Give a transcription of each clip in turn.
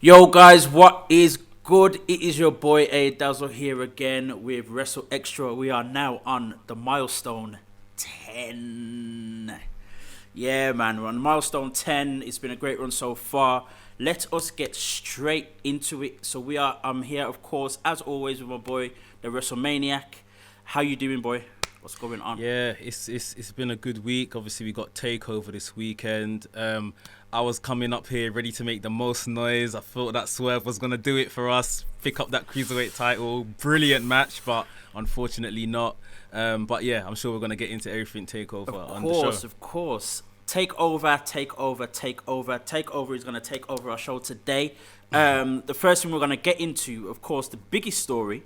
Yo guys, what is good? It is your boy ADazzle here again with WrestlXtra. We are now on the milestone 10. Yeah man, we're on milestone 10. It's been a great run so far. Let us get straight into it. So I'm here of course as always with my boy, the WrestleManiac. How you doing, boy? What's going on? Yeah, it's been a good week. Obviously, we got Takeover this weekend. I was coming up here ready to make the most noise. I thought that Smurf was going to do it for us, pick up that Cruiserweight title. Brilliant match, but unfortunately not. But yeah, I'm sure we're going to get into everything Takeover on the show. Of course. Takeover is going to take over our show today. The first thing we're going to get into, of course, the biggest story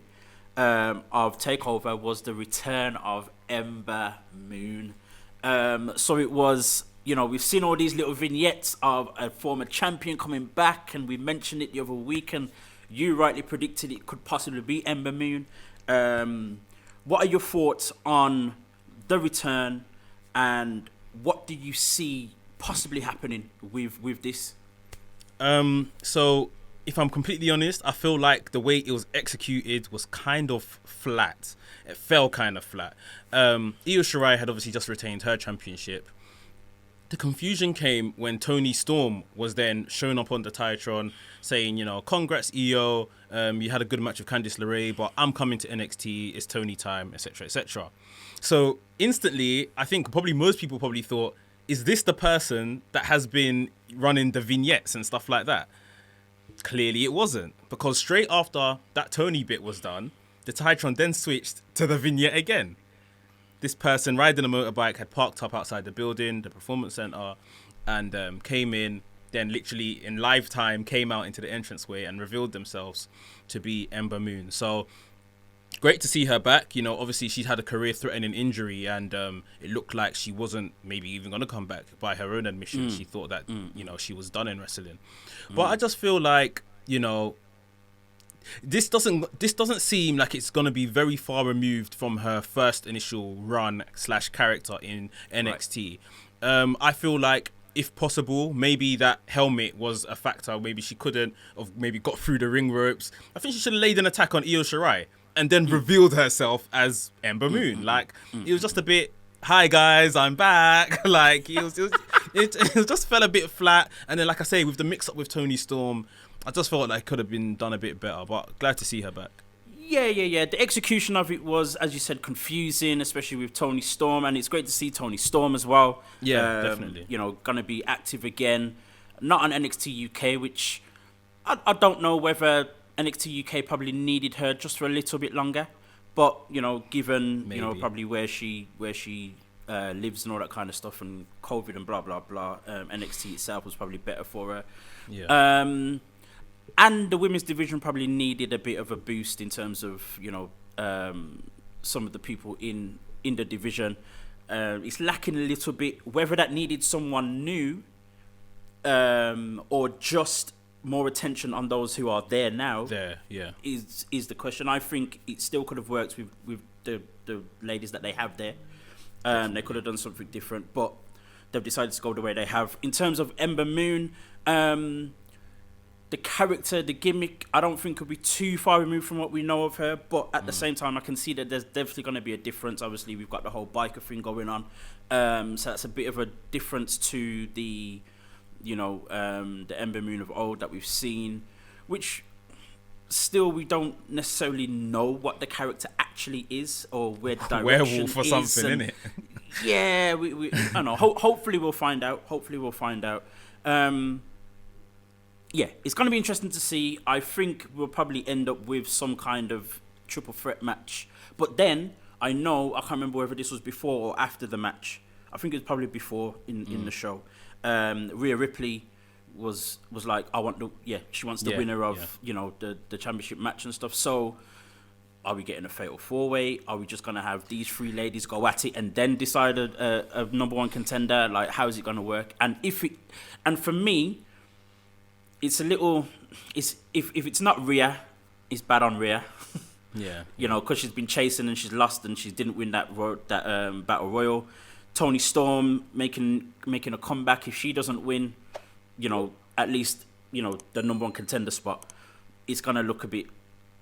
of Takeover was the return of Ember Moon. So it was, we've seen all these little vignettes of a former champion coming back, and we mentioned it the other week, and you rightly predicted it could possibly be Ember Moon. What are your thoughts on the return, and what do you see possibly happening with this? So if I'm completely honest, I feel like the way it was executed was kind of flat. It fell kind of flat. Io Shirai had obviously just retained her championship. The confusion came when Toni Storm was then shown up on the Titantron saying, congrats Io, you had a good match with Candice LeRae, but I'm coming to NXT, it's Toni time, etc., etc. So instantly, I think probably most people probably thought, is this the person that has been running the vignettes and stuff like that? Clearly it wasn't, because straight after that Tony bit was done, the Titantron then switched to the vignette again. This person riding a motorbike had parked up outside the building, the performance center, and came in, then literally in live time came out into the entranceway and revealed themselves to be Ember Moon. So great to see her back. Obviously she's had a career-threatening injury, and it looked like she wasn't maybe even going to come back. By her own admission, she thought that, she was done in wrestling. But I just feel like, this doesn't seem like it's going to be very far removed from her first initial run / character in NXT. Right. I feel like, if possible, maybe that helmet was a factor. Maybe she couldn't have maybe got through the ring ropes. I think she should have laid an attack on Io Shirai and then revealed herself as Ember Moon. It was just a bit, hi guys, I'm back. It just fell a bit flat. And then, like I say, with the mix-up with Toni Storm, I just felt like it could have been done a bit better. But glad to see her back. Yeah. The execution of it was, as you said, confusing, especially with Toni Storm. And it's great to see Toni Storm as well. Yeah, definitely. Going to be active again. Not on NXT UK, which I don't know whether NXT UK probably needed her just for a little bit longer. But, given, Maybe. probably where she lives and all that kind of stuff, and COVID and blah, blah, blah, NXT itself was probably better for her. Yeah. And the women's division probably needed a bit of a boost in terms of, some of the people in the division. It's lacking a little bit. Whether that needed someone new or just more attention on those who are there now is the question. I think it still could have worked with the ladies that they have there. They could have done something different, but they've decided to go the way they have. In terms of Ember Moon, the character, the gimmick, I don't think could be too far removed from what we know of her, but at the same time, I can see that there's definitely going to be a difference. Obviously, we've got the whole biker thing going on, so that's a bit of a difference to the the Ember Moon of old that we've seen, which still we don't necessarily know what the character actually is or where the direction werewolf or is, something, innit? Yeah, we I don't know. Hopefully we'll find out. Yeah, it's going to be interesting to see. I think we'll probably end up with some kind of triple threat match. But then, I can't remember whether this was before or after the match. I think it was probably before in the show. Rhea Ripley was like, she wants the winner of, the championship match and stuff. So, are we getting a fatal four-way? Are we just going to have these three ladies go at it and then decide a number one contender? Like, how is it going to work? And for me, it's a little, if it's not Rhea, it's bad on Rhea. Yeah. Because she's been chasing and she's lost and she didn't win that battle royal. Toni Storm making a comeback. If she doesn't win, at least the number one contender spot, it's gonna look a bit.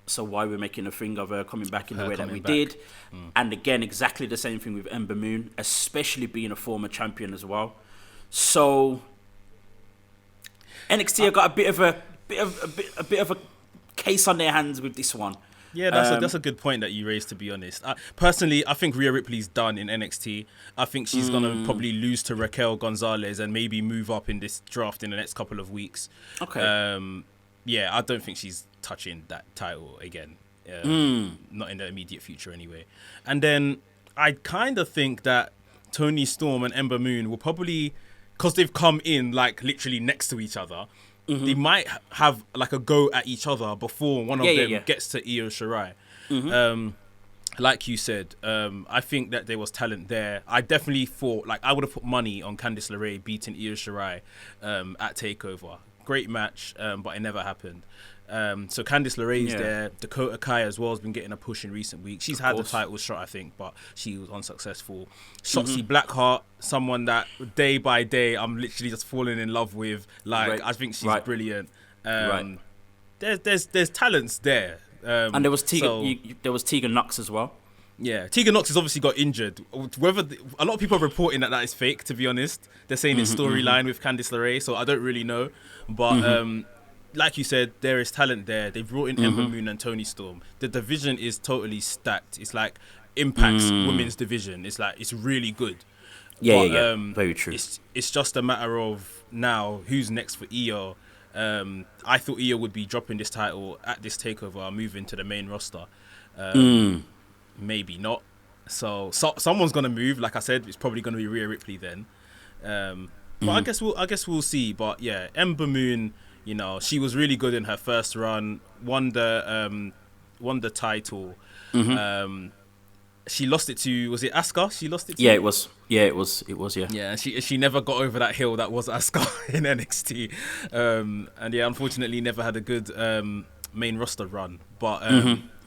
So why we're making a thing of her coming back in the way that we did, and again exactly the same thing with Ember Moon, especially being a former champion as well. So NXT have got a bit of a case on their hands with this one. Yeah, that's a good point that you raised, to be honest. Personally, I think Rhea Ripley's done in NXT. I think she's going to probably lose to Raquel Gonzalez and maybe move up in this draft in the next couple of weeks. Okay. Yeah, I don't think she's touching that title again. Not in the immediate future anyway. And then I kind of think that Toni Storm and Ember Moon will probably, because they've come in like literally next to each other, they might have like a go at each other before one of them gets to Io Shirai. Like you said, I think that there was talent there. I definitely thought, like, I would have put money on Candice LeRae beating Io Shirai at TakeOver. Great match, but it never happened. So Candice LeRae's there. Dakota Kai as well has been getting a push in recent weeks. She's had the title shot, I think, but she was unsuccessful. Shotzi Blackheart, someone that day by day I'm literally just falling in love with. Like, I think she's brilliant. There's talents there. And there was Tegan Knox as well. Yeah, Tegan Knox has obviously got injured. A lot of people are reporting that is fake, to be honest. They're saying it's storyline with Candice LeRae, so I don't really know. But like you said, there is talent there. They've brought in Ember Moon and Toni Storm. The division is totally stacked. It's like Impact's women's division. It's like, it's really good. Yeah. Very true. It's just a matter of now who's next for Io. I thought Io would be dropping this title at this takeover, moving to the main roster. Maybe not. So someone's gonna move. Like I said, it's probably gonna be Rhea Ripley then. But I guess we'll see. But yeah, Ember Moon, she was really good in her first run. Won the title. She lost it to, was it Asuka? She lost it to? Yeah, it was. Yeah. Yeah, and she never got over that hill that was Asuka in NXT. And yeah, unfortunately never had a good main roster run. But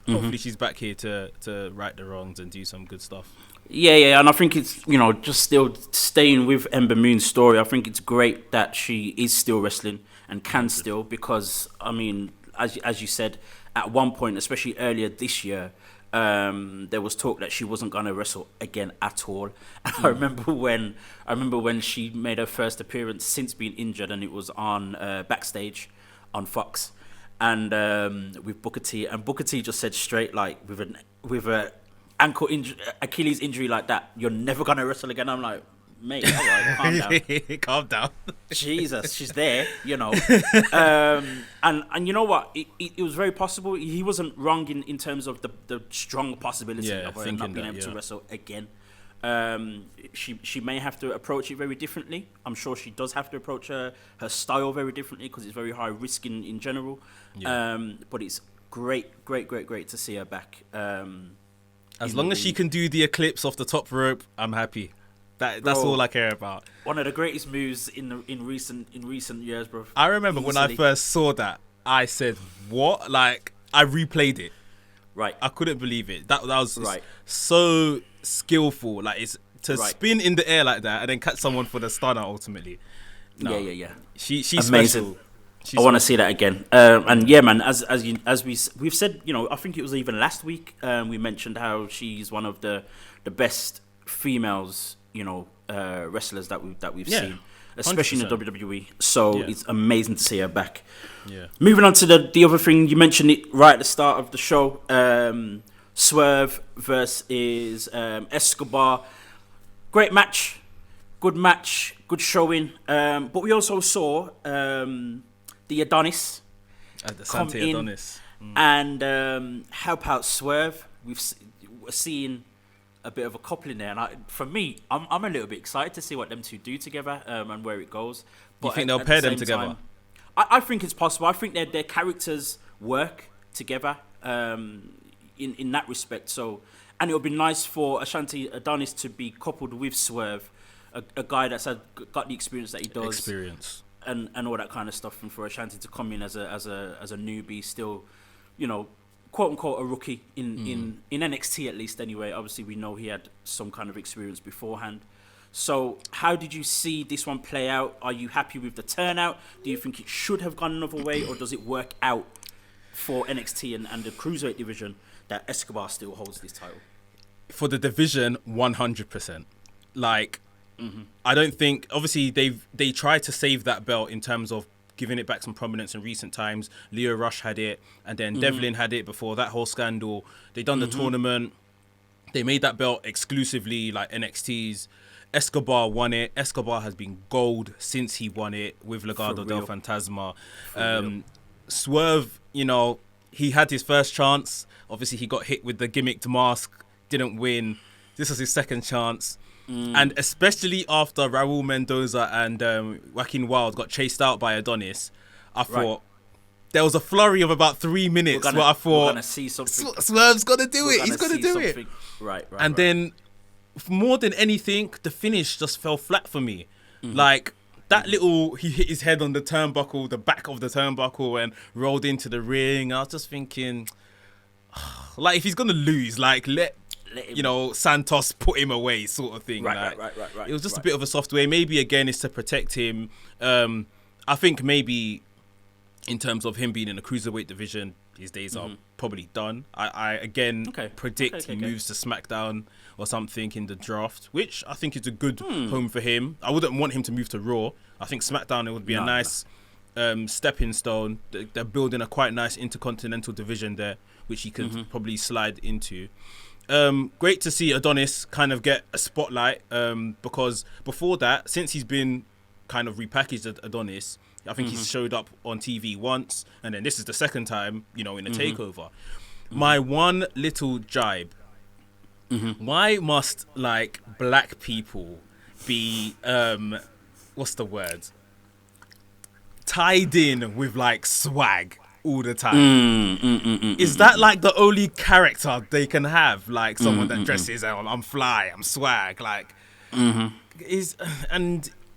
hopefully she's back here to right the wrongs and do some good stuff. Yeah, and I think it's, just still staying with Ember Moon's story, I think it's great that she is still wrestling and can still, because, I mean, as you said, at one point, especially earlier this year, there was talk that she wasn't going to wrestle again at all. And I remember when she made her first appearance since being injured, and it was on Backstage on Fox, and with Booker T, and Booker T just said straight, like, with a ankle injury, Achilles injury like that, you're never gonna wrestle again. I'm like, mate, all right, calm down. Calm down. Jesus, she's there, and you know what? It was very possible. He wasn't wrong in terms of the strong possibility of her not being able to wrestle again. She may have to approach it very differently. I'm sure she does have to approach her style very differently, because it's very high risk in general. But it's great to see her back. As long as she can do the eclipse off the top rope, I'm happy. That's all I care about. One of the greatest moves in recent years, bro. I remember when I first saw that, I said, "What?" Like, I replayed it. Right. I couldn't believe it. That was so skillful. Like, it's to spin in the air like that and then catch someone for the stunner ultimately. No. Yeah. She's amazing. Special. I want to see that again. And yeah, man, as we've said, I think it was even last week, we mentioned how she's one of the best females, wrestlers that we've seen, especially 100%. In the WWE. So it's amazing to see her back. Yeah. Moving on to the other thing, you mentioned it right at the start of the show. Swerve versus Escobar. Great match, good showing. But we also saw the Adonis at the Sante Adonis and help out Swerve. We're seeing a bit of a coupling there, and for me, I'm a little bit excited to see what them two do together and where it goes. But you think they'll pair them together? I think it's possible. I think their characters work together in that respect. So, and it would be nice for Ashanti Adonis to be coupled with Swerve, a guy that's got the experience that he does. And all that kind of stuff, and for Ashanti to come in as a newbie, still, quote unquote a rookie in NXT at least. Anyway, obviously we know he had some kind of experience beforehand, So how did you see this one play out? Are you happy with the turnout? Do you think it should have gone another way, or does it work out for NXT and the Cruiserweight division that Escobar still holds this title? For the division, 100%. Like, I don't think, obviously they tried to save that belt in terms of giving it back some prominence in recent times. Leo Rush had it, and then Devlin had it before that whole scandal. They done the tournament. They made that belt exclusively like NXT's. Escobar won it. Escobar has been gold since he won it with Legado del Fantasma. Swerve, you know, he had his first chance. Obviously, he got hit with the gimmicked mask, didn't win. This was his second chance. And especially after Raul Mendoza and Joaquin Wilde got chased out by Adonis, I thought there was a flurry of about 3 minutes where I thought, we're gonna see something. Swerve's got to do it. He's got to do it. Right. And then, more than anything, the finish just fell flat for me. Like, that little, he hit his head on the turnbuckle, the back of the turnbuckle, and rolled into the ring. I was just thinking, like, if he's going to lose, like, let him, you know, Santos put him away, sort of thing. Right. It was just a bit of a soft way. Maybe, again, it's to protect him. I think maybe in terms of him being in the Cruiserweight division, his days are probably done. I again predict he moves to SmackDown or something in the draft, which I think is a good home for him. I wouldn't want him to move to Raw. I think SmackDown, it would be a nice stepping stone. They're building a quite nice intercontinental division there, which he could probably slide into. Great to see Adonis kind of get a spotlight, because before that, since he's been kind of repackaged Adonis, I think he's showed up on TV once, and then this is the second time, you know, in a takeover. My one little jibe: why must, like, black people be what's the word? Tied in with, like, swag all the time? Is that, like, the only character they can have? Like, someone that dresses, I'm fly, I'm swag, like,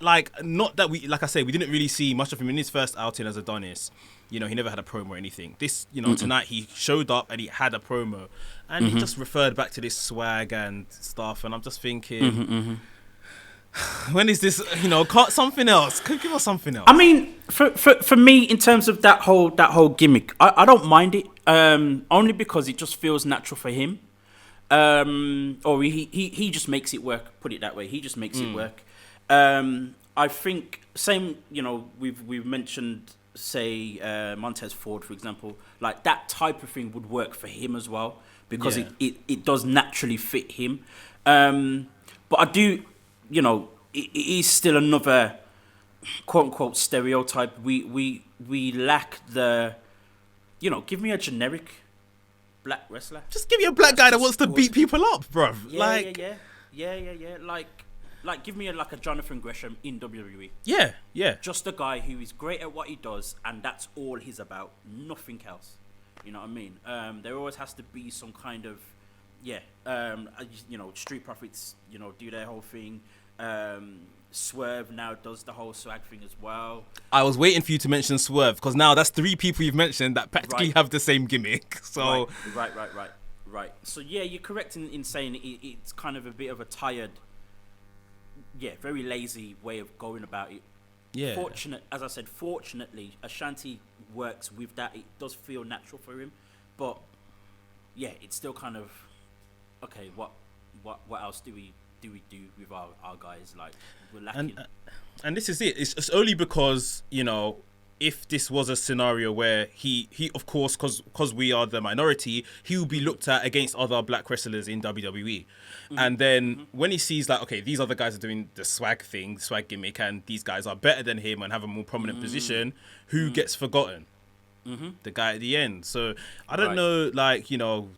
like, not that we, like I say, we didn't really see much of him in his first outing as Adonis. You know, he never had a promo or anything. This, you know, tonight he showed up and he had a promo, and he just referred back to this swag and stuff. And I'm just thinking, when is this? You know, something else? Could give us something else. I mean, for me, in terms of that whole gimmick, I don't mind it. Only because it just feels natural for him. Or he just makes it work. Put it that way. He just makes it work. I think same, you know, we've mentioned, say, Montez Ford, for example, like that type of thing would work for him as well, because it does naturally fit him. But I do, you know, it is still another quote unquote stereotype. We lack the, you know, give me a generic black wrestler. Just give me a black guy that wants to beat people up, bruv. Yeah. Like, give me a Jonathan Gresham in WWE. Yeah. Just a guy who is great at what he does, and that's all he's about. Nothing else. You know what I mean? There always has to be some kind of, you know, Street Profits, you know, do their whole thing. Swerve now does the whole swag thing as well. I was waiting for you to mention Swerve, because now that's 3 people you've mentioned that practically have the same gimmick. So Right. So yeah, you're correct in saying it's kind of a bit of a tired, very lazy way of going about it. Yeah. Fortunately, Ashanti works with that. It does feel natural for him, but yeah, it's still kind of okay. What else do we do with our guys? Like, we're lacking. And this is it. It's only because, you know, if this was a scenario where he of course, because we are the minority, he will be looked at against other black wrestlers in WWE. And then when he sees, like, okay, these other guys are doing the swag thing, swag gimmick, and these guys are better than him and have a more prominent position, who gets forgotten? The guy at the end. So I don't know, like, you know,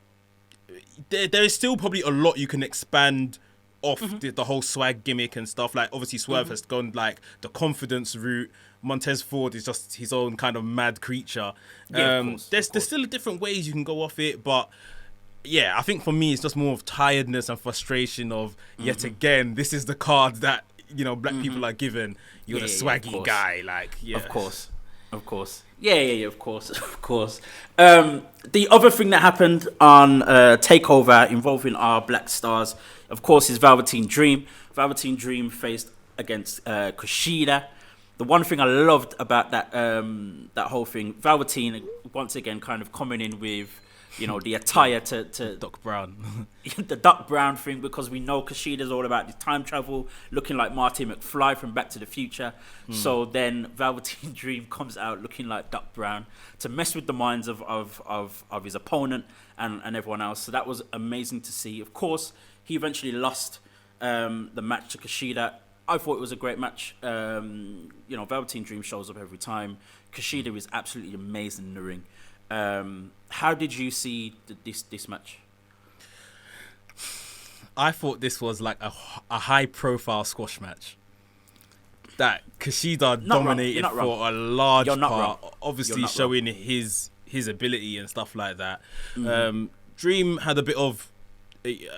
there is still probably a lot you can expand off the whole swag gimmick and stuff. Like, obviously Swerve has gone, like, the confidence route. Montez Ford is just his own kind of mad creature. There's still different ways you can go off it, but yeah, I think for me it's just more of tiredness and frustration of yet again, this is the card that, you know, black people are given. You're the swaggy guy, like, Of course. Yeah, of course. The other thing that happened on Takeover involving our black stars, of course, is Velveteen Dream. Velveteen Dream faced against Kushida. The one thing I loved about that whole thing, Velveteen once again kind of coming in with, the attire to Doc Brown. the Doc Brown thing, because we know Kushida's all about the time travel, looking like Marty McFly from Back to the Future. So then Velveteen Dream comes out looking like Doc Brown to mess with the minds of his opponent and everyone else. So that was amazing to see. Of course, he eventually lost the match to Kushida. I thought it was a great match. Velveteen Dream shows up every time. Kushida is absolutely amazing in the ring. How did you see this match? I thought this was like a high-profile squash match that Kushida dominated for a large part, obviously showing his ability and stuff like that. Dream had a bit of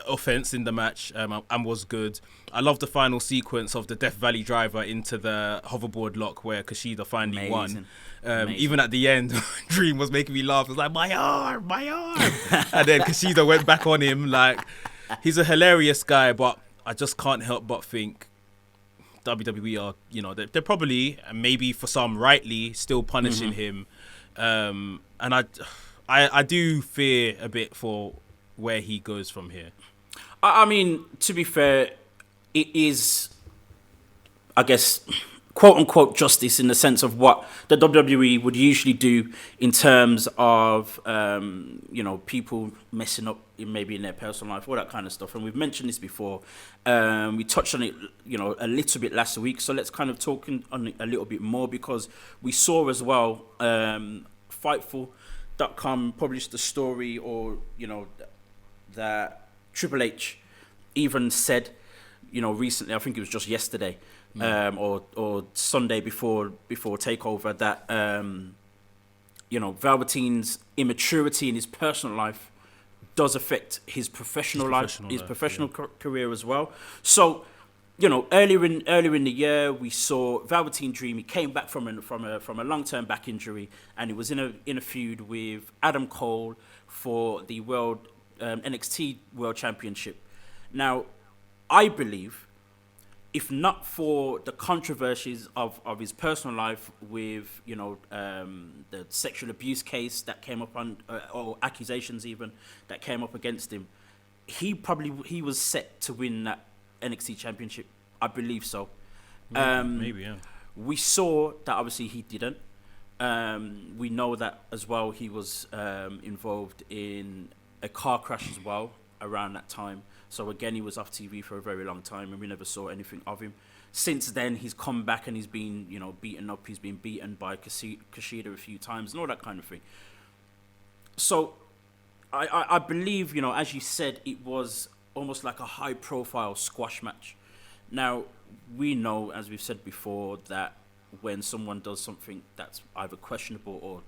offense in the match and was good. I love the final sequence of the Death Valley driver into the hoverboard lock where Kushida finally won. Even at the end, Dream was making me laugh. It was like, my arm. And then Kushida went back on him. Like, he's a hilarious guy, but I just can't help but think WWE are, they're probably, maybe for some rightly, still punishing him. And I do fear a bit for where he goes from here. I mean, to be fair, it is, I guess, quote unquote justice in the sense of what the WWE would usually do in terms of people messing up maybe in their personal life, all that kind of stuff. And we've mentioned this before. We touched on it a little bit last week, so let's kind of talk on it a little bit more, because we saw as well Fightful.com published the story, or that Triple H even said, recently, I think it was just yesterday, or Sunday before Takeover, that Velveteen's immaturity in his personal life does affect his professional career as well. So, earlier in the year, we saw Velveteen Dream. He came back from a long-term back injury, and he was in a feud with Adam Cole for the NXT World Championship. Now, I believe, if not for the controversies of his personal life with, the sexual abuse case that came up or accusations even that came up against him, he was set to win that NXT Championship. I believe so. Maybe, yeah. We saw that obviously he didn't. We know that as well he was involved in a car crash as well around that time. So again, he was off TV for a very long time, and we never saw anything of him. Since then, he's come back and he's been, beaten up. He's been beaten by Kushida a few times and all that kind of thing. So I believe, as you said, it was almost like a high-profile squash match. Now, we know, as we've said before, that when someone does something that's either questionable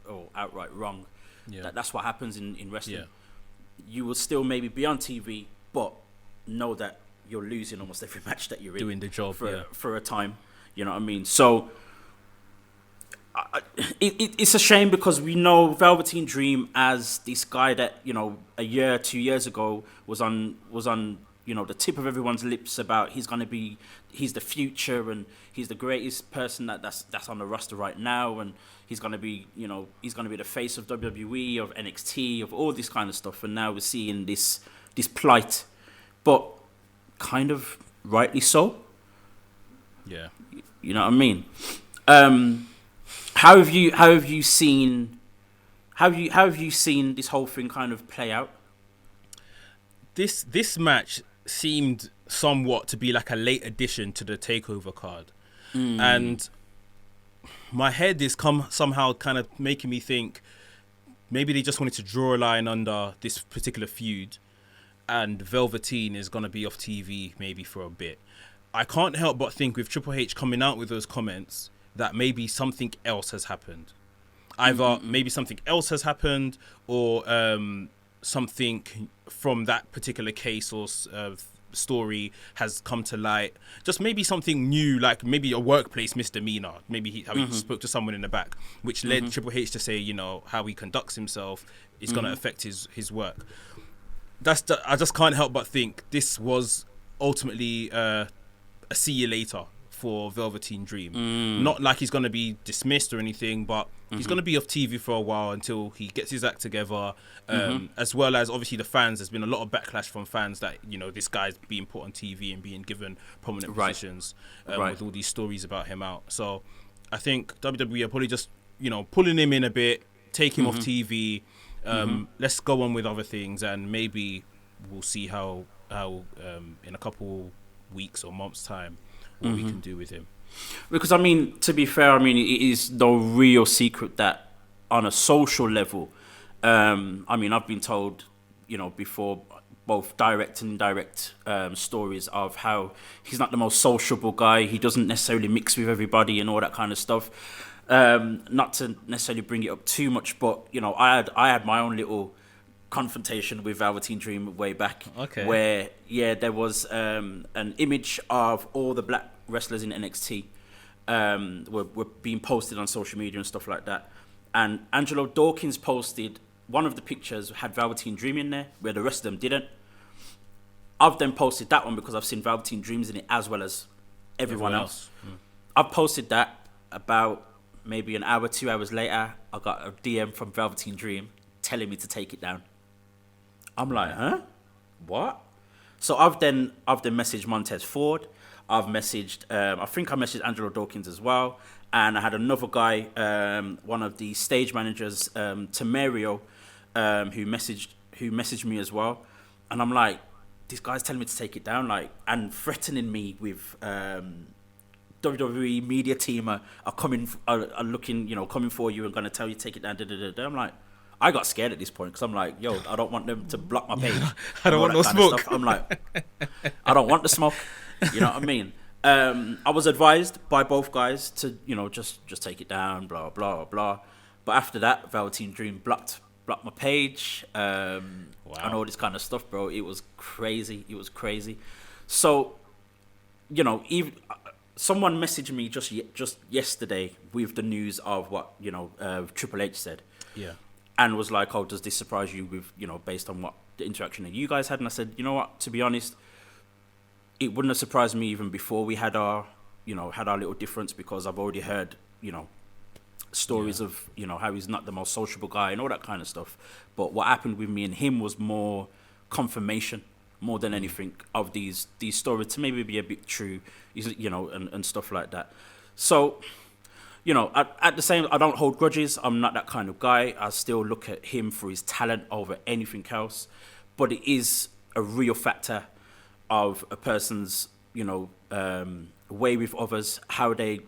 or outright wrong, that's what happens in wrestling. Yeah. You will still maybe be on TV, but know that you're losing almost every match that you're in. Doing the job, for a time. You know what I mean? So it's a shame, because we know Velveteen Dream as this guy that, a year, 2 years ago was on the tip of everyone's lips about he's the future, and he's the greatest person that's on the roster right now, and he's gonna be the face of WWE, of NXT, of all this kind of stuff. And now we're seeing this plight, but kind of rightly so. Yeah, you know what I mean. How have you seen this whole thing kind of play out? This match seemed somewhat to be like a late addition to the Takeover card, and my head is somehow kind of making me think maybe they just wanted to draw a line under this particular feud, and Velveteen is going to be off TV maybe for a bit. I can't help but think with Triple H coming out with those comments that maybe something else has happened. Either maybe something else has happened, or something from that particular case or story has come to light. Just maybe something new, like maybe a workplace misdemeanor. Maybe he spoke to someone in the back, which led Triple H to say, how he conducts himself is going to affect his work. I just can't help but think this was ultimately a see you later for Velveteen Dream. Not like he's going to be dismissed or anything, but he's going to be off TV for a while until he gets his act together. As well as obviously the fans. There's been a lot of backlash from fans that, you know, this guy's being put on TV and being given prominent positions with all these stories about him out. So I think WWE are probably just, you know, pulling him in a bit, take him off TV. Let's go on with other things, and maybe we'll see how in a couple weeks or months' time what we can do with him. Because, I mean, to be fair, I mean, it is no real secret that on a social level, I mean, I've been told, you know, before, both direct and indirect stories of how he's not the most sociable guy. He doesn't necessarily mix with everybody and all that kind of stuff. Not to necessarily bring it up too much, but, you know, I had my own little confrontation with Velveteen Dream way back, where there was an image of all the black wrestlers in NXT were being posted on social media and stuff like that, and Angelo Dawkins posted one of the pictures had Velveteen Dream in there where the rest of them didn't. I've then posted that one because I've seen Velveteen Dreams in it as well as everyone else. I've posted that about maybe an hour, 2 hours later, I got a DM from Velveteen Dream telling me to take it down. I'm like, huh? What? So I've then messaged Montez Ford. I've messaged, I think I messaged Angelo Dawkins as well. And I had another guy, one of the stage managers, Tamario, who messaged me as well. And I'm like, this guy's telling me to take it down, like, and threatening me with WWE media team are looking, you know, coming for you and going to tell you to take it down. I'm like, I got scared at this point because I'm like, yo, I don't want them to block my page. I don't want no smoke. I'm like, I don't want the smoke. You know what I mean? I was advised by both guys to, you know, just take it down, blah, blah, blah. But after that, Velveteen Dream blocked my page and all this kind of stuff, bro. It was crazy. So, you know, even someone messaged me just yesterday with the news of what, you know, Triple H said. Yeah. And was like, oh, does this surprise you with, you know, based on what the interaction that you guys had? And I said, you know what, to be honest, it wouldn't have surprised me even before we had our little difference, because I've already heard, you know, stories of, you know, how he's not the most sociable guy and all that kind of stuff. But what happened with me and him was more confirmation, more than anything, of these stories to maybe be a bit true, you know, and stuff like that. So, you know, at the same, I don't hold grudges. I'm not that kind of guy. I still look at him for his talent over anything else. But it is a real factor of a person's, you know, way with others, how they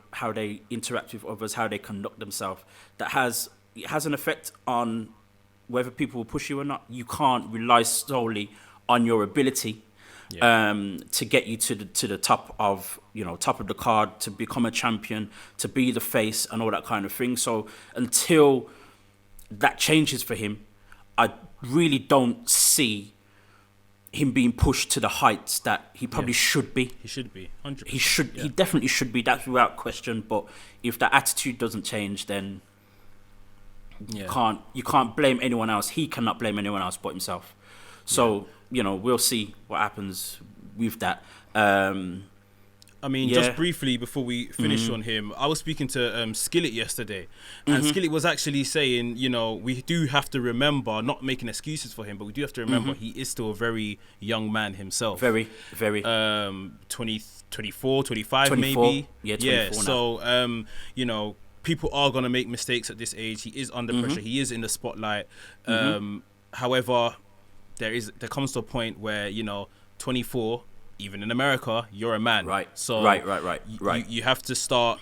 interact with others, how they conduct themselves. It has an effect on whether people will push you or not. You can't rely solely on your ability to get you to the top of, you know, top of the card, to become a champion, to be the face and all that kind of thing. So until that changes for him, I really don't see him being pushed to the heights that he probably should be. He should be, 100%. He definitely should be. That's without question. But if that attitude doesn't change, then you can't blame anyone else. He cannot blame anyone else but himself. So, you know, we'll see what happens with that. I mean, just briefly before we finish on him, I was speaking to Skillet yesterday, and Skillet was actually saying, you know, we do have to remember, not making excuses for him, but we do have to remember he is still a very young man himself. Very. 24, 25 maybe. Yeah, 24 now. So, you know, people are going to make mistakes at this age. He is under pressure. He is in the spotlight. However, there comes to a point where, you know, 24, even in America, you're a man. Right. So right. You have to start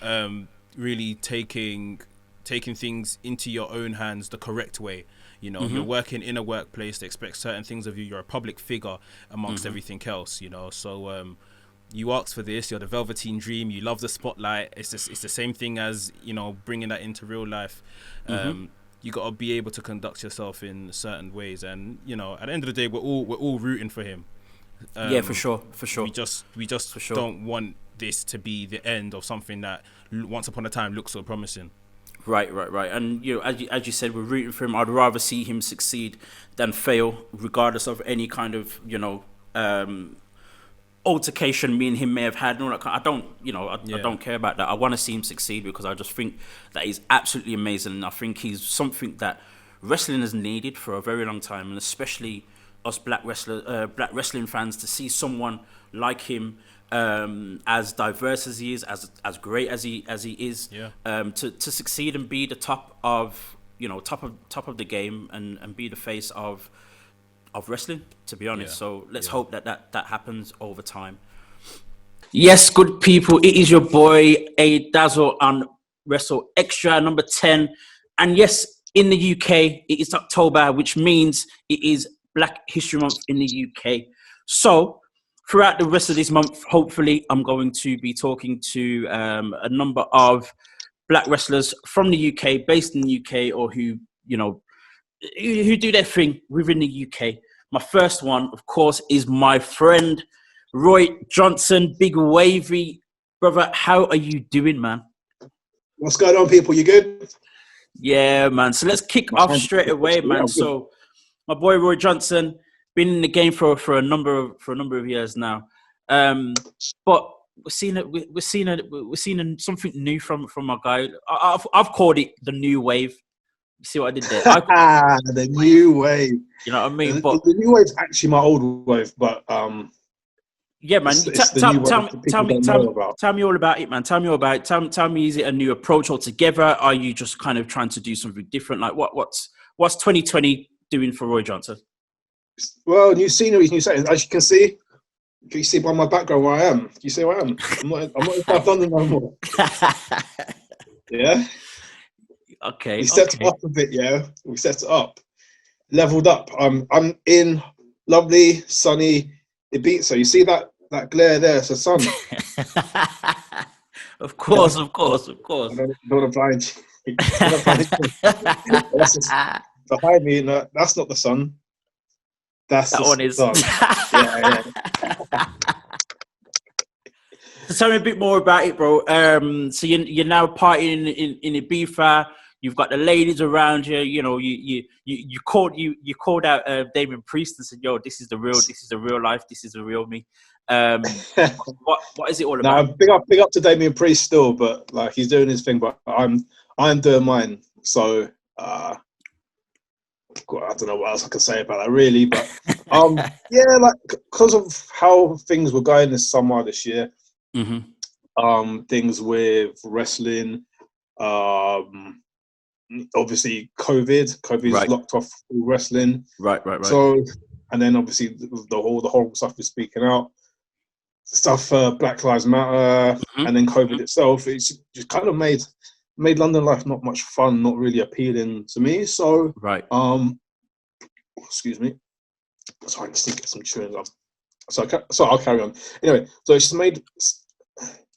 really taking things into your own hands the correct way. You know, you're working in a workplace. They expect certain things of you. You're a public figure amongst everything else. You know, so you asked for this. You're the Velveteen Dream. You love the spotlight. It's the same thing as, you know, bringing that into real life. You got to be able to conduct yourself in certain ways, and, you know, at the end of the day, we're all rooting for him. For sure. We just don't want this to be the end of something that once upon a time looked so promising. Right. And, you know, as you said, we're rooting for him. I'd rather see him succeed than fail, regardless of any kind of, you know, altercation me and him may have had and all that kind. I don't care about that. I want to see him succeed because I just think that he's absolutely amazing, and I think he's something that wrestling has needed for a very long time, and especially us black wrestling fans, to see someone like him, as diverse as he is, as great as he is, to succeed and be the top of the game and be the face of wrestling, to be honest. So let's hope that happens over time. Yes, good people, it is your boy ADazzle on WrestlXtra number 10, and yes, in the UK it is October, which means it is Black History Month in the UK. So throughout the rest of this month, hopefully I'm going to be talking to a number of black wrestlers from the UK, based in the UK, or who do their thing within the UK. My first one, of course, is my friend Roy Johnson, Big Wavy. Brother, how are you doing, man? What's going on, people? You good? Yeah, man. So let's kick off straight away, man. So my boy Roy Johnson, been in the game for a number of years now. But we're seeing something new from my guy. I've called it the new wave. You see what I did there? The new wave. You know what I mean? But the new wave's actually my old wave, but yeah, man. Tell me all about it, man. Tell me all about it. Tell me, is it a new approach altogether? Are you just kind of trying to do something different? Like what's 2020 doing for Roy Johnson? Well, new scenery, new settings. As you see by my background where I am. Do you see where I am? I'm not in South London no more. Yeah. Okay. We set it up a bit, yeah. We set it up, leveled up. I'm in lovely, sunny Ibiza. You see that glare there? It's the sun. Of course. I don't want to blind you. That's just behind me. No, that's not the sun. That one is. Sun. Yeah. So tell me a bit more about it, bro. So you're now partying in Ibiza. You've got the ladies around you. You know, you called out Damien Priest and said, "Yo, this is the real life. This is the real me." What is it all about? No, big up to Damien Priest still, but like he's doing his thing, but I'm doing mine. So I don't know what else I can say about that really, but yeah, like because of how things were going this summer this year, things with wrestling, obviously COVID's right. locked off wrestling, right. So, and then obviously the horrible stuff is speaking out, stuff, Black Lives Matter, and then COVID itself. It's just kind of made London life not much fun, not really appealing to me. So, right. Excuse me. Sorry, I just need to get some chewing gum. So I'll carry on. Anyway, so it's just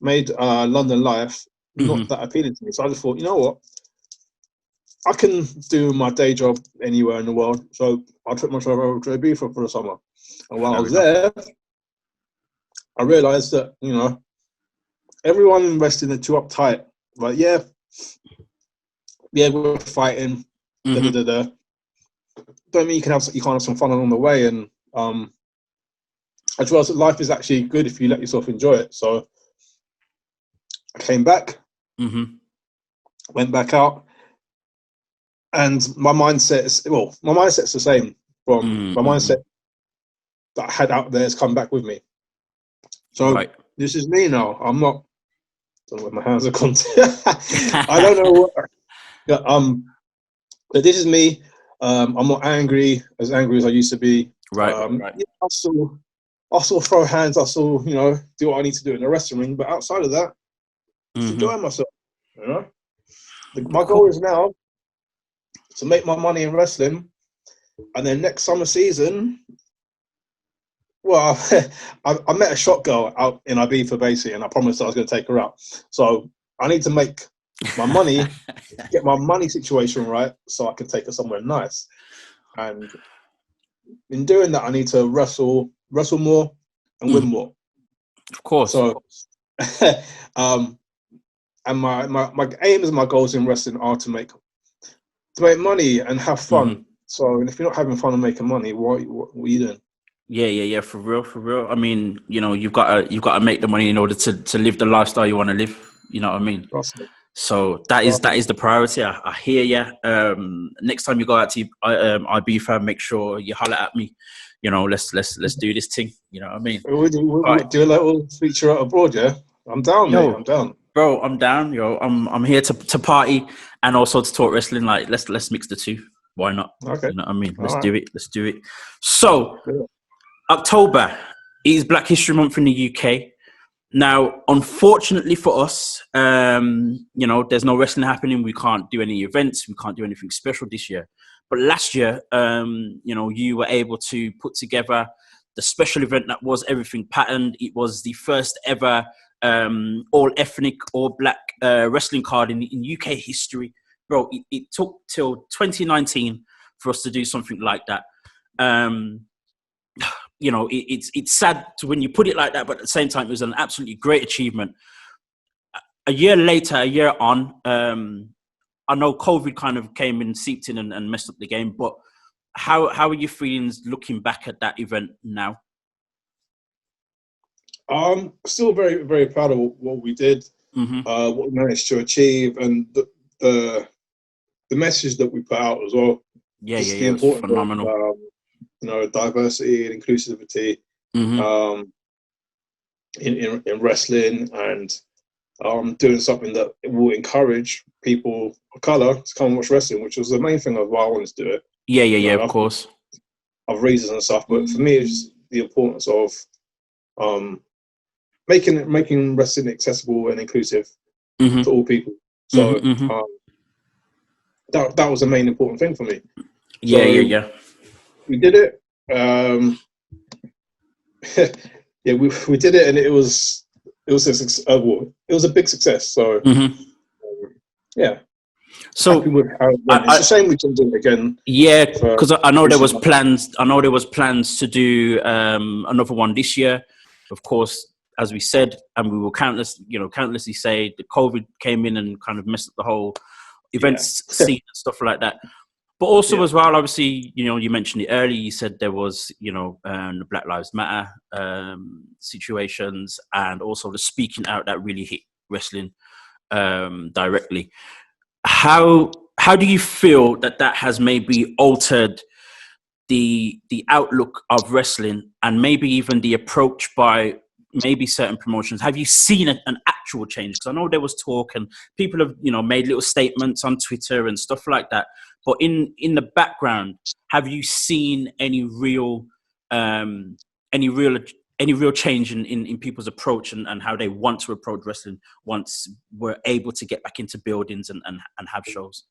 made London life not that appealing to me. So I just thought, you know what? I can do my day job anywhere in the world. So I took myself over to Ibiza for the summer. And while I was there, I realised that, you know, everyone in wrestling are too uptight. Like, yeah, we're fighting. Don't mean you can't have some fun along the way. And I just realised that life is actually good if you let yourself enjoy it. So I came back, went back out, and my mindset's the same. From my mindset that I had out there has come back with me. So This is me now. I don't know where my hands are gone. I don't know what. But this is me. I'm not angry as I used to be. Right. Yeah, I still throw hands. I still, you know, do what I need to do in the wrestling ring. But outside of that, just enjoying myself. You know, my goal is now to make my money in wrestling, and then next summer season. Well, I met a shot girl out in Ibiza basically, and I promised I was going to take her out. So I need to make my money, get my money situation right, so I can take her somewhere nice. And in doing that, I need to wrestle more and win more. Of course. So, and my aims and my goals in wrestling are to make money and have fun. So, and if you're not having fun and making money, what are you doing? Yeah, for real, for real. I mean, you've got to make the money in order to live the lifestyle you want to live. You know what I mean? Trust me. So that is the priority. I hear you. Next time you go out to Ibiza, make sure you holler at me. Let's do this thing. You know what I mean? We'll Right. do a little feature out abroad, yeah? I'm down, mate. I'm down. Bro, I'm down, yo. I'm here to party and also to talk wrestling. Like, let's mix the two. Why not? Okay. You know what I mean? Let's All do right. it. Let's do it. So, Yeah. October is Black History Month in the UK. Now, unfortunately for us, there's no wrestling happening. We can't do any events. We can't do anything special this year. But last year, you were able to put together the special event that was everything patterned. It was the first ever all ethnic, all black wrestling card in UK history. Bro, it took till 2019 for us to do something like that. It's sad to when you put it like that, but at the same time, it was an absolutely great achievement. A year later, a year on, I know COVID kind of came and seeped in and messed up the game, but how are your feelings looking back at that event now? Still very, very proud of what we did, what we managed to achieve, and the message that we put out as well. Yeah, the it was phenomenal. Of, diversity and inclusivity in wrestling, and doing something that will encourage people of color to come and watch wrestling, which was the main thing of why I wanted to do it. Yeah, of course. Of reasons and stuff, but for me, it's just the importance of making wrestling accessible and inclusive to all people. So that was the main important thing for me. Yeah. We did it. Yeah, we did it, and it was a big success. So yeah. So happy with how it went. It's a shame we couldn't do it again. Yeah, because I know there was plans. I know there was plans to do another one this year. Of course, as we said, and we will countlessly say, the COVID came in and kind of messed up the whole events scene and stuff like that. But also as well, obviously, you mentioned it earlier. You said there was, the Black Lives Matter situations, and also the speaking out that really hit wrestling directly. How do you feel that has maybe altered the outlook of wrestling, and maybe even the approach by maybe certain promotions? Have you seen an actual change? Because I know there was talk and people have made little statements on Twitter and stuff like that. But in the background, have you seen any real change in people's approach and how they want to approach wrestling once we're able to get back into buildings and have shows?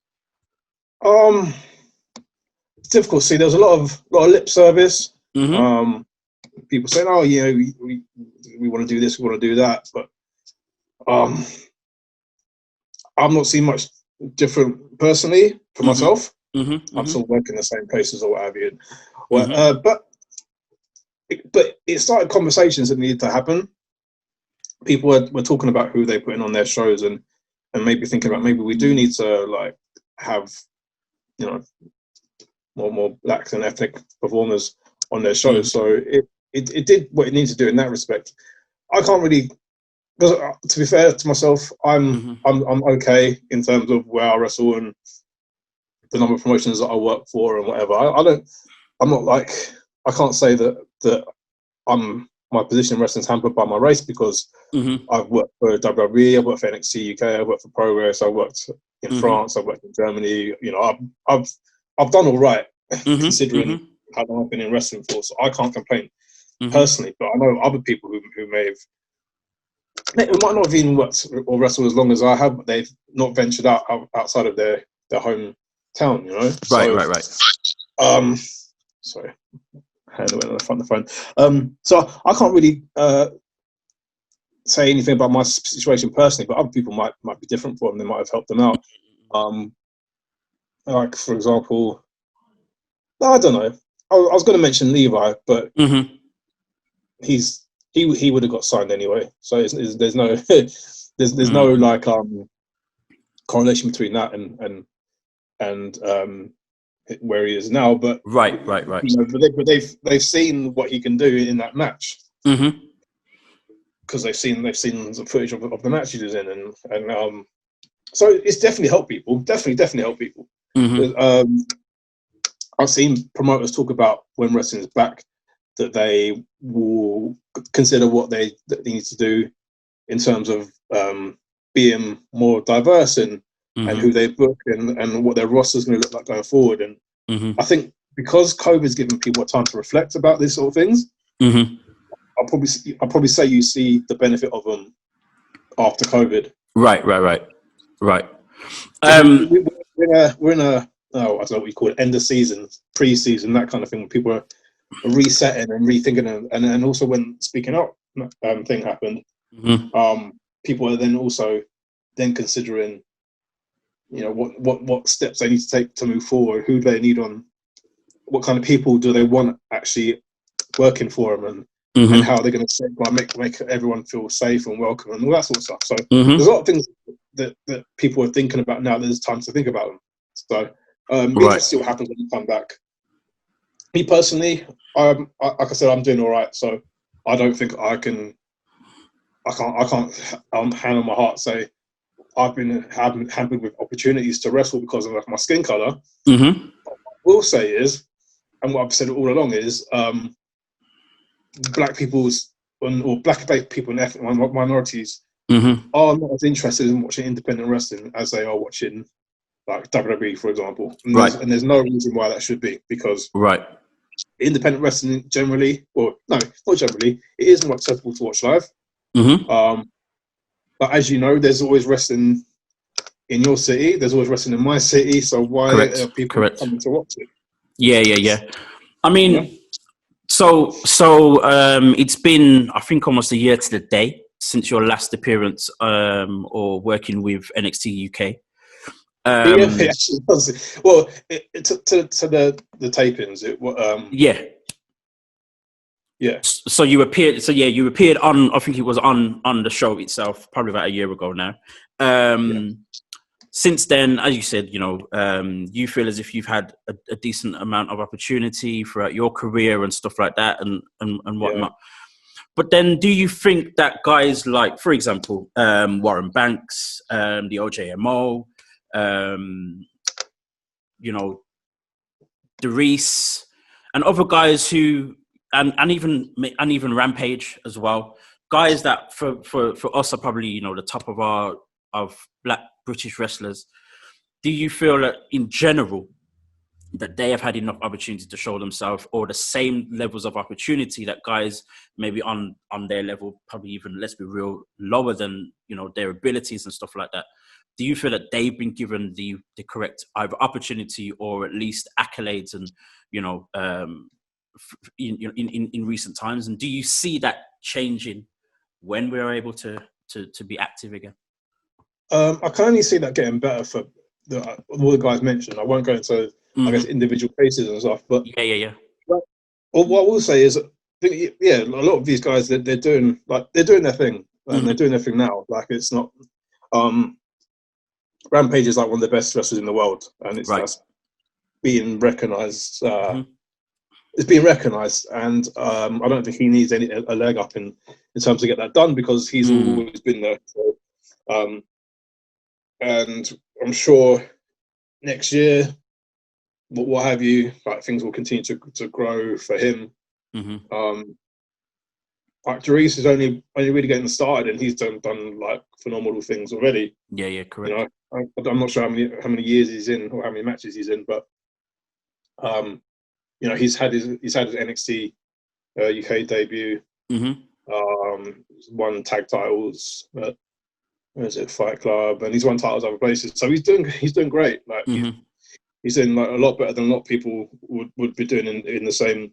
It's difficult to see. There's a lot of lip service. People saying, "Oh, we want to do this, we want to do that," but I'm not seeing much different personally for myself. I'm still working the same places or what have you. But it started conversations that needed to happen. People were talking about who they're putting on their shows, and maybe thinking about maybe we do need to have more blacks and ethnic performers on their shows. So it did what it needed to do in that respect. I can't really, because to be fair to myself, I'm okay in terms of where I wrestle and the number of promotions that I work for and whatever. I'm not like, I can't say that my position in wrestling is hampered by my race, because I've worked for WWE, I've worked for NXT UK, I've worked for Progress, I've worked in France, I've worked in Germany. I've done all right considering how long I've been in wrestling for. So I can't complain personally, but I know other people who might not have even worked or wrestled as long as I have, but they've not ventured outside of their hometown. Right. Sorry, hand away on the front of the phone. So I can't really say anything about my situation personally, but other people might be different for them. They might have helped them out. Like for example, I don't know. I was going to mention Levi, but he would have got signed anyway. So there's no there's no correlation between that and where he is now. But Right. You know, but they've seen what he can do in that match. Mm-hmm. Because they've seen the footage of the match he was in, and so it's definitely helped people. Definitely helped people. Mm-hmm. I've seen promoters talk about when wrestling is back that they will consider what they need to do in terms of being more diverse and who they book and what their roster is going to look like going forward. And I think because COVID's given people time to reflect about these sort of things, I'll probably say you see the benefit of them after COVID. Right. We're in a I don't know what you call it, end of season, pre-season, that kind of thing, when people are resetting and rethinking, and also when speaking up thing happened, people are then also considering, you know, what steps they need to take to move forward, who do they need on, what kind of people do they want actually working for them, and how they're going to make everyone feel safe and welcome and all that sort of stuff. So there's a lot of things that people are thinking about now. There's time to think about them. So be interested to see what happens when you come back. Me personally, like I said, I'm doing all right. So I don't think I can't hand on my heart say I've been hampered with opportunities to wrestle because of my skin color. What I will say is, and what I've said all along is, black people's or black people and ethnic minorities are not as interested in watching independent wrestling as they are watching like WWE, for example. And there's no reason why that should be, because independent wrestling generally, or no, not generally, it is more acceptable to watch live. But as you know, there's always wrestling in your city. There's always wrestling in my city. So why are people coming to watch it? Yeah. I mean, so it's been, I think, almost a year to the day since your last appearance or working with NXT UK. It actually was. Well, to the tapings, yeah. So you appeared. So you appeared on. I think it was on the show itself, probably about a year ago now. Since then, as you said, you know, you feel as if you've had a decent amount of opportunity throughout your career and stuff like that, and whatnot. But then, do you think that guys like, for example, Warren Banks, the OJMO, you know, DeReese, and other guys who, and even Rampage as well, guys that for us are probably, you know, the top of black British wrestlers. Do you feel that in general that they have had enough opportunity to show themselves, or the same levels of opportunity that guys maybe on their level, probably even, let's be real, lower than, you know, their abilities and stuff like that? Do you feel that they've been given the correct either opportunity or at least accolades and, you know, in recent times? And do you see that changing when we're able to be active again? I can only see that getting better for all the guys mentioned. I won't go into, I guess, individual cases and stuff, but yeah. Well, what I will say is, a lot of these guys, they're doing their thing, and they're doing their thing now. Like, it's not. Rampage is like one of the best wrestlers in the world, and it's that's being recognised. It's being recognised, and I don't think he needs a leg up in terms to get that done, because he's always been there. So, and I'm sure next year, what have you, like, things will continue to grow for him. Like, DeReese is only really getting started, and he's done like phenomenal things already. Yeah, correct. You know, I'm not sure how many years he's in or how many matches he's in, but you know, he's had his NXT UK debut. Won tag titles. Where is it? Fight Club, and he's won titles other places. So he's doing great. Like, he's doing like a lot better than a lot of people would be doing in the same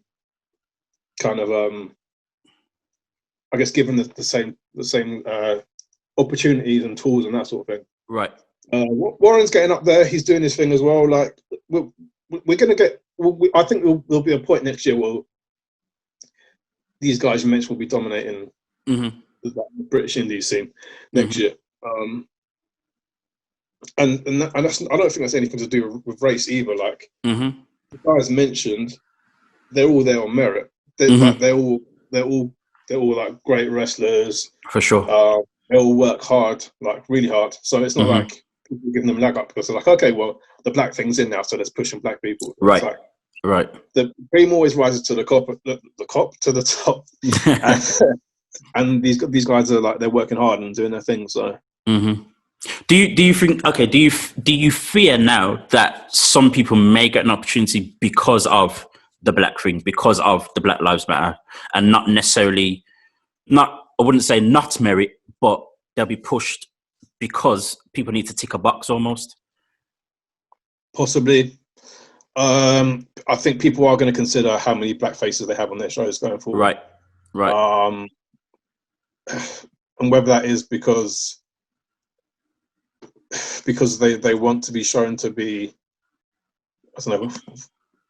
kind of I guess, given the same opportunities and tools and that sort of thing. Right. Warren's getting up there. He's doing his thing as well. Like, we're going to get. I think there'll be a point next year where these guys you mentioned will be dominating the British Indies scene next year. And that's, I don't think that's anything to do with race either. Like, the guys mentioned, they're all there on merit. They're all like great wrestlers for sure. They all work hard, like really hard. So it's not like people giving them lag up because they're like, okay, well, the black thing's in now, so let's push some black people. Right. It's like, right. The cream always rises to the top, and these guys are like, they're working hard and doing their thing. So. Do you think? Okay. Do you fear now that some people may get an opportunity because of the black thing, because of the Black Lives Matter, and not necessarily, I wouldn't say not merit, but they'll be pushed because people need to tick a box almost? Possibly. I think people are going to consider how many black faces they have on their shows going forward. Right. And whether that is because they want to be shown to be, I don't know,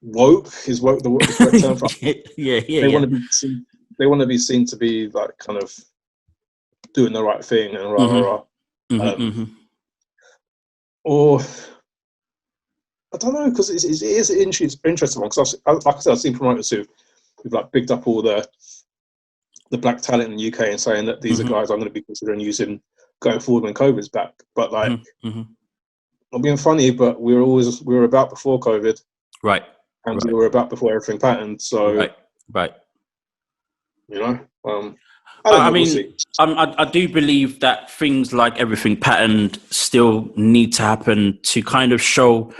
woke is woke the correct term for. They want to be seen to be like kind of doing the right thing and or I don't know, because it is an interesting one, because like I said, I've seen promoters who've like bigged up all the black talent in the UK and saying that these are guys I'm going to be considering using going forward when COVID's back. But like, not being funny, but we were about before COVID, right? And we were about before everything patterned. So right. You know, I do believe that things like everything patterned still need to happen to kind of show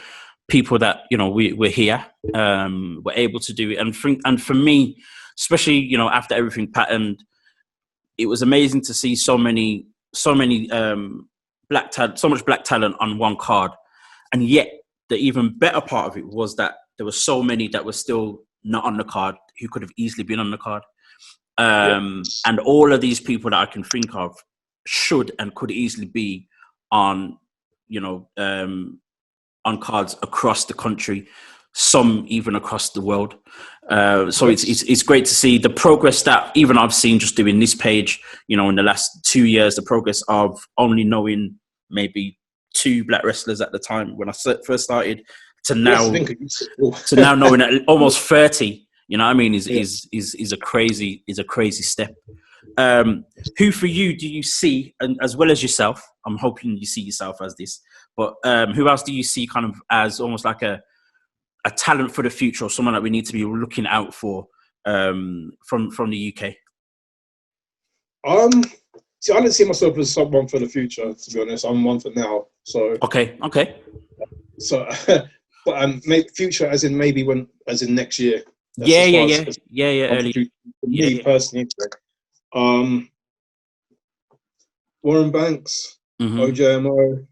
people that, you know, we're here, we're able to do it. And for me, especially, you know, after everything patterned, it was amazing to see so many black talent, so much black talent on one card. And yet the even better part of it was that there were so many that were still not on the card who could have easily been on the card. And all of these people that I can think of should and could easily be on, you know, on cards across the country, some even across the world. So it's great to see the progress that even I've seen just doing this page, you know, in the last 2 years, the progress of only knowing maybe 2 black wrestlers at the time when I first started to now, knowing almost 30. You know what I mean? Is a crazy step. Who for you do you see, and as well as yourself? I'm hoping you see yourself as this, but who else do you see kind of as almost like a talent for the future, or someone that we need to be looking out for from the UK? See, I don't see myself as someone for the future. To be honest, I'm one for now. So okay. So, but future as in maybe next year. That's early. Me personally, Warren Banks, OJMO,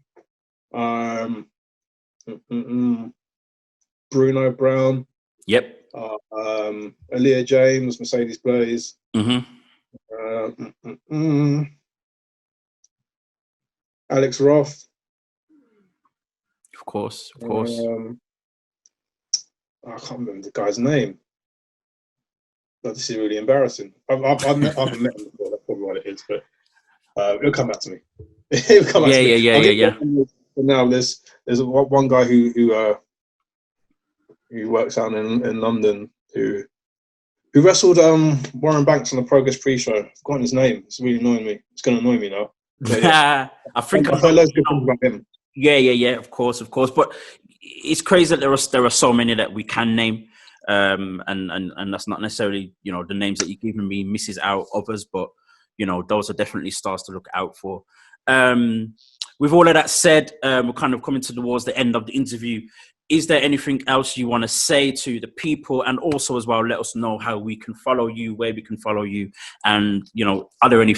Bruno Brown. Yep. Aaliyah James, Mercedes Blaze. Alex Roth. Of course. I can't remember the guy's name. But this is really embarrassing. I haven't met him before. That's probably what it is. But it'll come back to me. Yeah. But now there's one guy who works out in London who wrestled Warren Banks on the Progress pre-show. I've forgotten his name. It's really annoying me. It's going to annoy me now. I think I've heard loads of good things about him. Yeah. Of course. But it's crazy that there are so many that we can name, and that's not necessarily, you know, the names that you're giving me misses out others, but you know, those are definitely stars to look out for. With all of that said, we're kind of coming towards the end of the interview. Is there anything else you want to say to the people, and also as well let us know how we can follow you, where we can follow you, and you know, are there any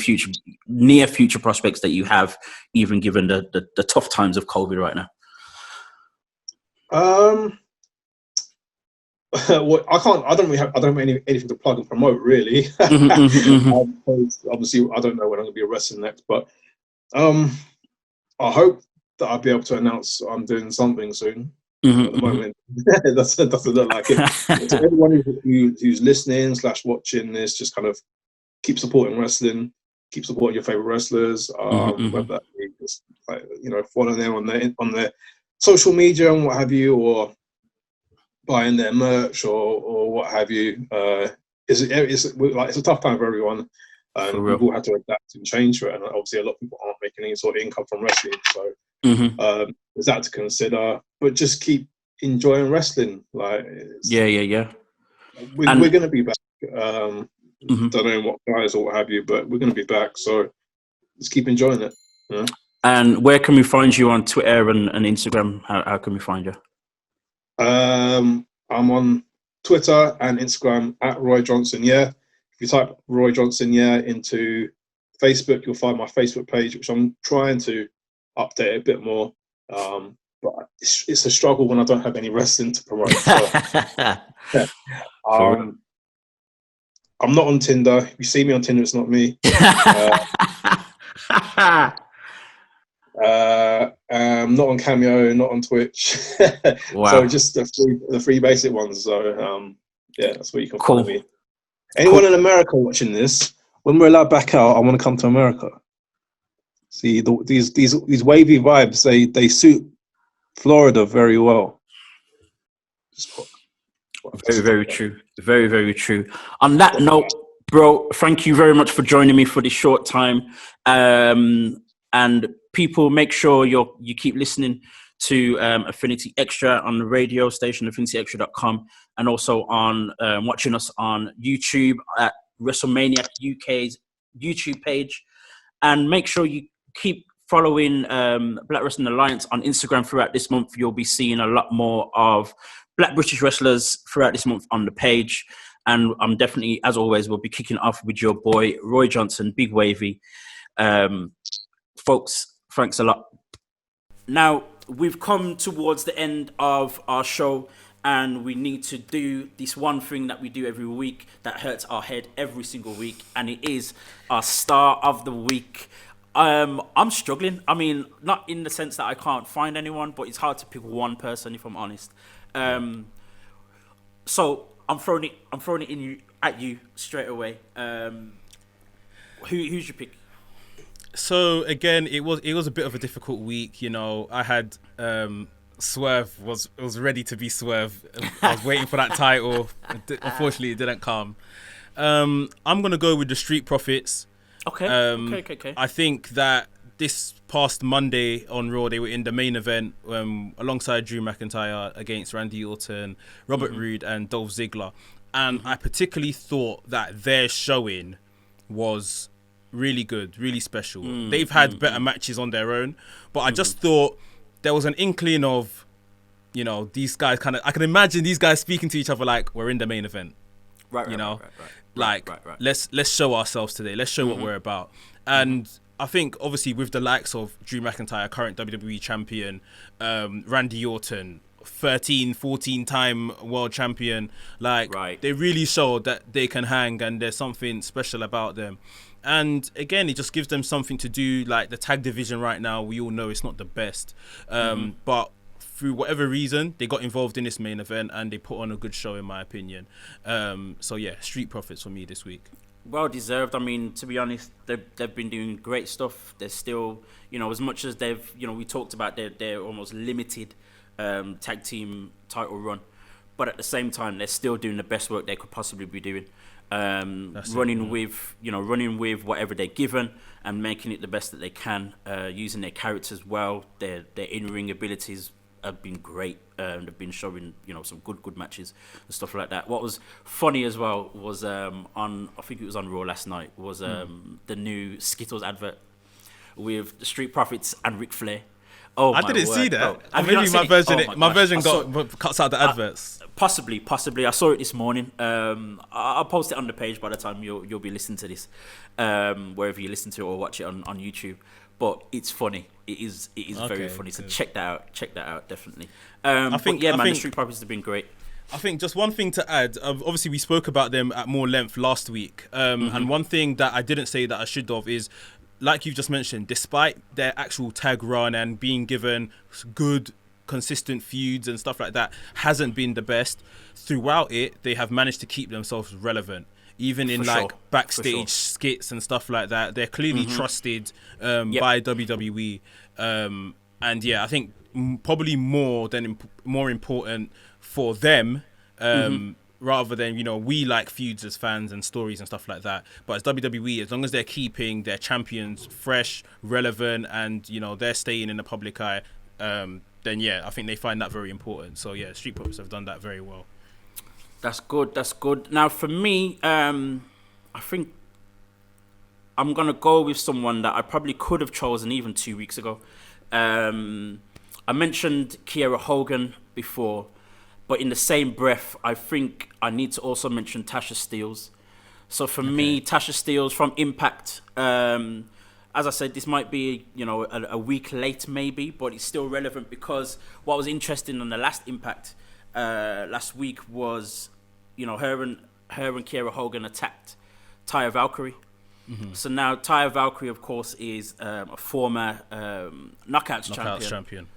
near future prospects that you have, even given the tough times of COVID right now? Well, I don't have anything to plug and promote really. Obviously, I don't know when I'm going to be wrestling next, but I hope that I'll be able to announce I'm doing something soon. At the moment, that doesn't look like it. So everyone who's listening / watching this, just kind of keep supporting wrestling, keep supporting your favorite wrestlers. Whether that be just like, you know, following them on their social media and what have you, or buying their merch or what have you. It's a tough time for everyone. We've all had to adapt and change for it, and obviously a lot of people aren't making any sort of income from wrestling, so there's that to consider. But just keep enjoying wrestling. Like, yeah. We're going to be back. Don't know what guys or what have you, but we're going to be back. So let's keep enjoying it. Yeah? And where can we find you on Twitter and Instagram? How can we find you? I'm on Twitter and Instagram at Roy Johnson. Yeah, if you type Roy Johnson into Facebook, you'll find my Facebook page, which I'm trying to update a bit more. But it's a struggle when I don't have any wrestling to promote. So, I'm not on Tinder. If you see me on Tinder, it's not me. I'm not on Cameo, not on Twitch. Wow. So just the three basic ones. So that's where you can follow me. Anyone in America watching this, when we're allowed back out, I want to come to America. See, these wavy vibes, they suit Florida very well. Very, very true. Very, very true. On that note, bro, thank you very much for joining me for this short time. And people, make sure you keep listening to Affinity Extra on the radio station, affinityextra.com, and also on watching us on YouTube at WrestleMania UK's YouTube page. And make sure you keep following Black Wrestling Alliance on Instagram throughout this month. You'll be seeing a lot more of Black British wrestlers throughout this month on the page. And I'm definitely, as always, we'll be kicking off with your boy, Roy Johnson, Big Wavy. Folks, thanks a lot. Now, we've come towards the end of our show, and we need to do this one thing that we do every week that hurts our head every single week, and it is our Star of the Week. I'm struggling. I mean, not in the sense that I can't find anyone, but it's hard to pick one person, if I'm honest. So I'm throwing it at you straight away. Who's your pick? So again, it was a bit of a difficult week. You know, I had Swerve was ready to be Swerve. I was waiting for that title. Unfortunately, it didn't come. I'm gonna go with the Street Profits. Okay. I think that this past Monday on Raw, they were in the main event alongside Drew McIntyre against Randy Orton, Robert Roode, and Dolph Ziggler. And I particularly thought that their showing was really good, really special. They've had better matches on their own, but I just thought there was an inkling of, you know, these guys I can imagine these guys speaking to each other like, we're in the main event. Right. Let's show ourselves today. Let's show what we're about. And I think obviously with the likes of Drew McIntyre, current WWE champion, Randy Orton, 14-time world champion, they really showed that they can hang and there's something special about them. And again, it just gives them something to do. Like the tag division right now, we all know it's not the best, but through whatever reason, they got involved in this main event and they put on a good show, in my opinion. So yeah, Street Profits for me this week. Well deserved. I mean, to be honest, they've been doing great stuff. They're still, you know, as much as they've, you know, we talked about their almost limited tag team title run, but at the same time, they're still doing the best work they could possibly be doing. Running with whatever they're given and making it the best that they can, using their characters well. Their in-ring abilities have been great. They've been showing, you know, some good matches and stuff like that. What was funny as well was I think it was on Raw last night, was the new Skittles advert with the Street Profits and Ric Flair. Oh, I didn't see that. Maybe my version cuts out the adverts. Possibly. I saw it this morning. I'll post it on the page by the time you'll be listening to this, wherever you listen to it or watch it on YouTube. But it's funny. It is very funny. So check that out definitely. The Street Profits have been great. I think just one thing to add, obviously we spoke about them at more length last week, and one thing that I didn't say that I should have is, like you've just mentioned, despite their actual tag run and being given good, consistent feuds and stuff like that, hasn't been the best. Throughout it, they have managed to keep themselves relevant. Even in backstage skits and stuff like that, they're clearly trusted by WWE. And yeah, I think probably more important for them, rather than, you know, we like feuds as fans and stories and stuff like that. But as WWE, as long as they're keeping their champions fresh, relevant, and, you know, they're staying in the public eye, then yeah, I think they find that very important. So yeah, Street Profits have done that very well. That's good. That's good. Now for me, I think I'm gonna go with someone that I probably could have chosen even 2 weeks ago. I mentioned Kiera Hogan before, but in the same breath, I think I need to also mention Tasha Steelz. So for me, Tasha Steelz from Impact. As I said, this might be, you know, a week late maybe, but it's still relevant because what was interesting on the last Impact last week was, you know, her and Kiera Hogan attacked Taya Valkyrie. So now Taya Valkyrie, of course, is a former Knockouts champion.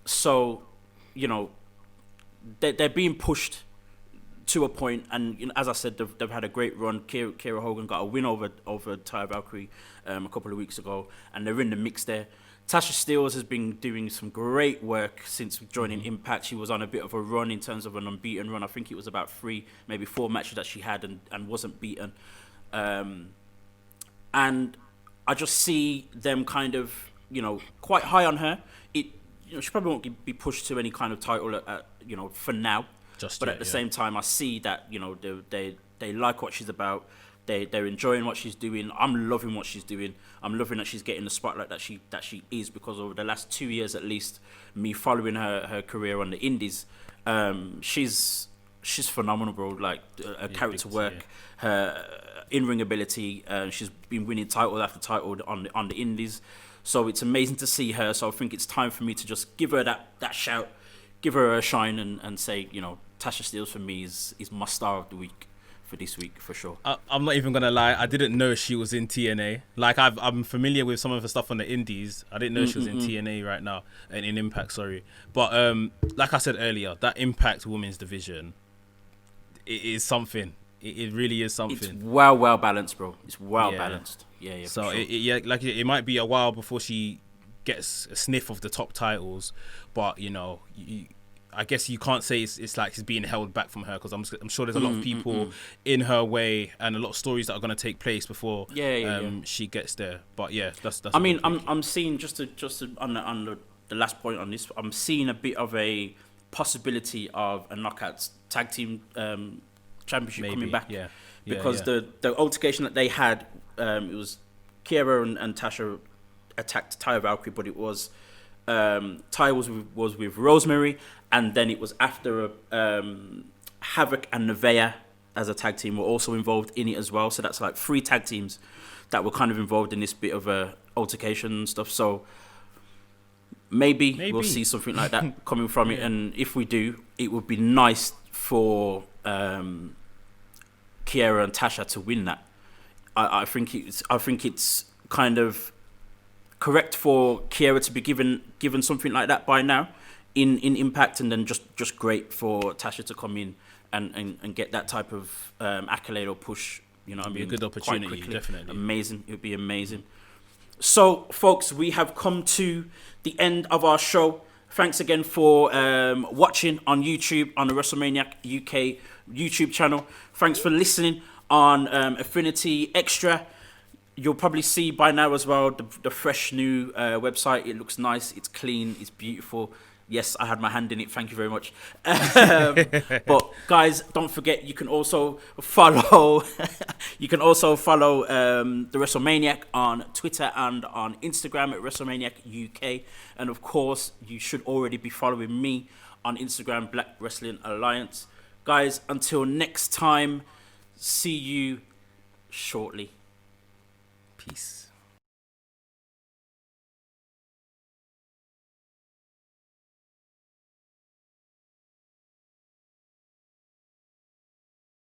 So, you know, they're being pushed to a point, and, you know, as I said, they've had a great run. Kiera Hogan got a win over Taya Valkyrie a couple of weeks ago, and they're in the mix there. Tasha Steelz has been doing some great work since joining Impact. She was on a bit of a run in terms of an unbeaten run. I think it was about 3, maybe 4 matches that she had and wasn't beaten. And I just see them kind of, you know, quite high on her. You know, she probably won't be pushed to any kind of title, you know, for now. But at the same time, I see that, you know, they like what she's about. They're enjoying what she's doing. I'm loving what she's doing. I'm loving that she's getting the spotlight that she is, because over the last 2 years at least, me following her career on the indies, she's phenomenal, bro. Like her character work, her in-ring ability. She's been winning title after title on the indies. So it's amazing to see her. So I think it's time for me to just give her that shout, give her a shine, and say, you know, Tasha Steelz for me is my star of the week for this week, for sure. I'm not even gonna lie, I didn't know she was in TNA. Like, I'm familiar with some of the stuff on the indies. I didn't know she was in TNA right now, and in Impact, sorry. But like I said earlier, that Impact women's division, it is something. It really is something. It's well balanced, bro. It's well balanced. Yeah. So sure. it might be a while before she gets a sniff of the top titles, but, you know, I guess you can't say it's like she's being held back from her, because I'm sure there's a lot of people in her way and a lot of stories that are going to take place before she gets there. But yeah, that's. I mean, I'm seeing just on the last point on this, I'm seeing a bit of a possibility of a Knockouts tag team championship coming back. Because the altercation that they had, it was Kiera and Tasha attacked Taya Valkyrie, but it was Taya was with Rosemary, and then it was after Havoc and Nevaeh as a tag team were also involved in it as well. So that's like 3 tag teams that were kind of involved in this bit of altercation and stuff. So maybe we'll see something like that coming from it, and if we do, it would be nice for Kiera and Tasha to win that. I think it's kind of correct for Kiera to be given something like that by now in Impact, and then just great for Tasha to come in and get that type of accolade or push. You know what I mean? Be a good opportunity, definitely. Amazing. It would be amazing. So, folks, we have come to the end of our show. Thanks again for watching on YouTube, on the WrestleMania UK YouTube channel. Thanks for listening on Affinity Extra. You'll probably see by now as well the fresh new website. It looks nice. It's clean. It's beautiful. Yes, I had my hand in it. Thank you very much. But guys, don't forget, you can also follow the WrestleManiac on Twitter and on Instagram at WrestleManiac UK. And of course, you should already be following me on Instagram, Black Wrestling Alliance. Guys, until next time, see you shortly. Peace.